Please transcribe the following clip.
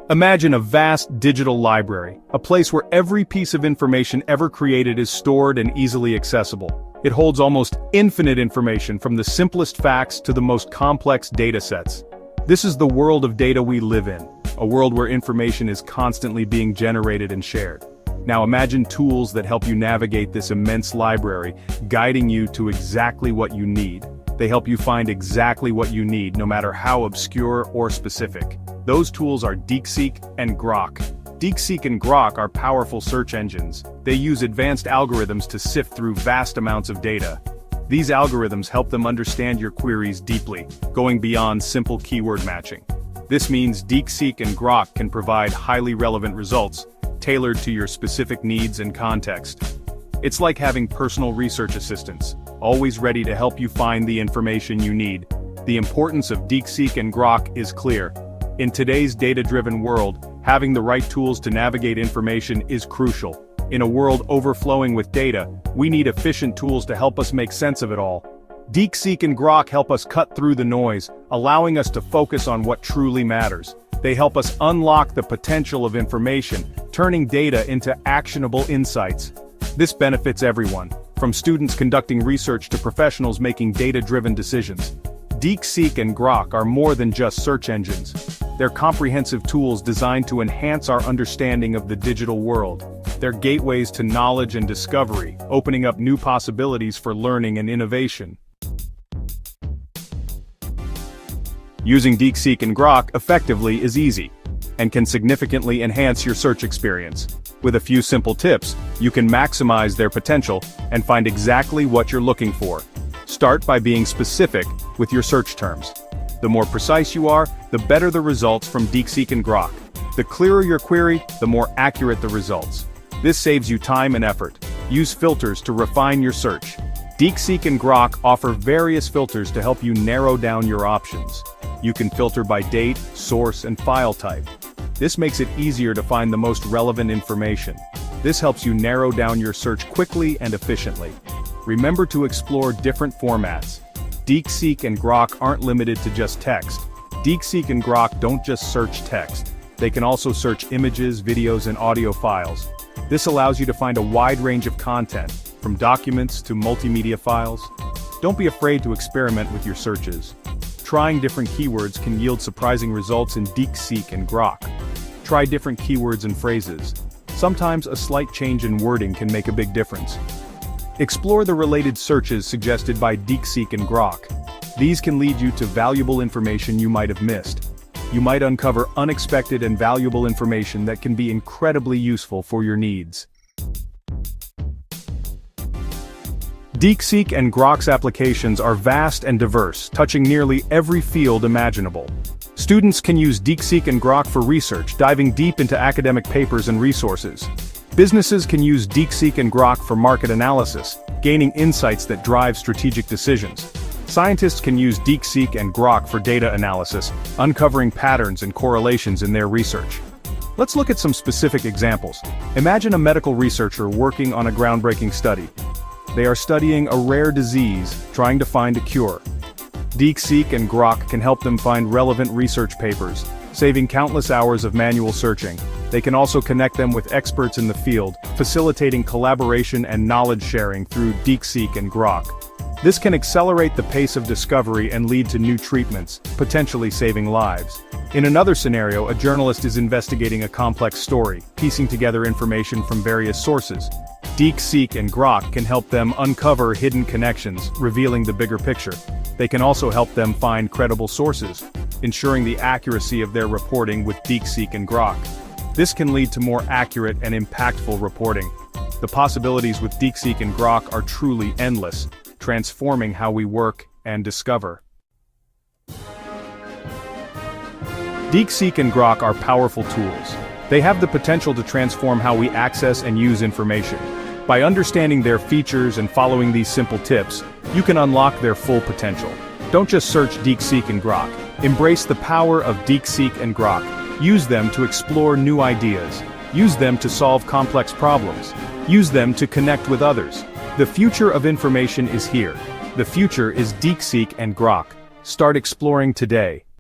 Imagine a vast digital library, a place where every piece of information ever created is stored and easily accessible. It holds almost infinite information from the simplest facts to the most complex data sets. This is the world of data we live in, a world where information is constantly being generated and shared. Now imagine tools that help you navigate this immense library, guiding you to exactly what you need. They help you find exactly what you need, no matter how obscure or specific. Those tools are Deepseek and Grok. Deepseek and Grok are powerful search engines. They use advanced algorithms to sift through vast amounts of data. These algorithms help them understand your queries deeply, going beyond simple keyword matching. This means Deepseek and Grok can provide highly relevant results, tailored to your specific needs and context. It's like having personal research assistants, always ready to help you find the information you need. The importance of Deepseek and Grok is clear. In today's data-driven world, having the right tools to navigate information is crucial. In a world overflowing with data, we need efficient tools to help us make sense of it all. Deepseek and Grok help us cut through the noise, allowing us to focus on what truly matters. They help us unlock the potential of information, turning data into actionable insights. This benefits everyone, from students conducting research to professionals making data-driven decisions. Deepseek and Grok are more than just search engines. They're comprehensive tools designed to enhance our understanding of the digital world. They're gateways to knowledge and discovery, opening up new possibilities for learning and innovation. Using Deepseek and Grok effectively is easy, and can significantly enhance your search experience. With a few simple tips, you can maximize their potential and find exactly what you're looking for. Start by being specific with your search terms. The more precise you are, the better the results from Deepseek and Grok. The clearer your query, the more accurate the results. This saves you time and effort. Use filters to refine your search. Deepseek and Grok offer various filters to help you narrow down your options. You can filter by date, source, and file type. This makes it easier to find the most relevant information. This helps you narrow down your search quickly and efficiently. Remember to explore different formats. Deepseek and Grok aren't limited to just text. Deepseek and Grok don't just search text. They can also search images, videos, and audio files. This allows you to find a wide range of content, from documents to multimedia files. Don't be afraid to experiment with your searches. Trying different keywords can yield surprising results in Deepseek and Grok. Try different keywords and phrases. Sometimes a slight change in wording can make a big difference. Explore the related searches suggested by Deepseek and Grok. These can lead you to valuable information you might have missed. You might uncover unexpected and valuable information that can be incredibly useful for your needs. Deepseek and Grok's applications are vast and diverse, touching nearly every field imaginable. Students can use Deepseek and Grok for research, diving deep into academic papers and resources. Businesses can use Deepseek and Grok for market analysis, gaining insights that drive strategic decisions. Scientists can use Deepseek and Grok for data analysis, uncovering patterns and correlations in their research. Let's look at some specific examples. Imagine a medical researcher working on a groundbreaking study. They are studying a rare disease, trying to find a cure. Deepseek and Grok can help them find relevant research papers, saving countless hours of manual searching. They can also connect them with experts in the field, facilitating collaboration and knowledge sharing through Deepseek and Grok. This can accelerate the pace of discovery and lead to new treatments, potentially saving lives. In another scenario, a journalist is investigating a complex story, piecing together information from various sources. Deepseek and Grok can help them uncover hidden connections, revealing the bigger picture. They can also help them find credible sources, ensuring the accuracy of their reporting with Deepseek and Grok. This can lead to more accurate and impactful reporting. The possibilities with Deepseek and Grok are truly endless, transforming how we work and discover. Deepseek and Grok are powerful tools. They have the potential to transform how we access and use information. By understanding their features and following these simple tips, you can unlock their full potential. Don't just search Deepseek and Grok. Embrace the power of Deepseek and Grok. Use them to explore new ideas. Use them to solve complex problems. Use them to connect with others. The future of information is here. The future is Deepseek and Grok. Start exploring today.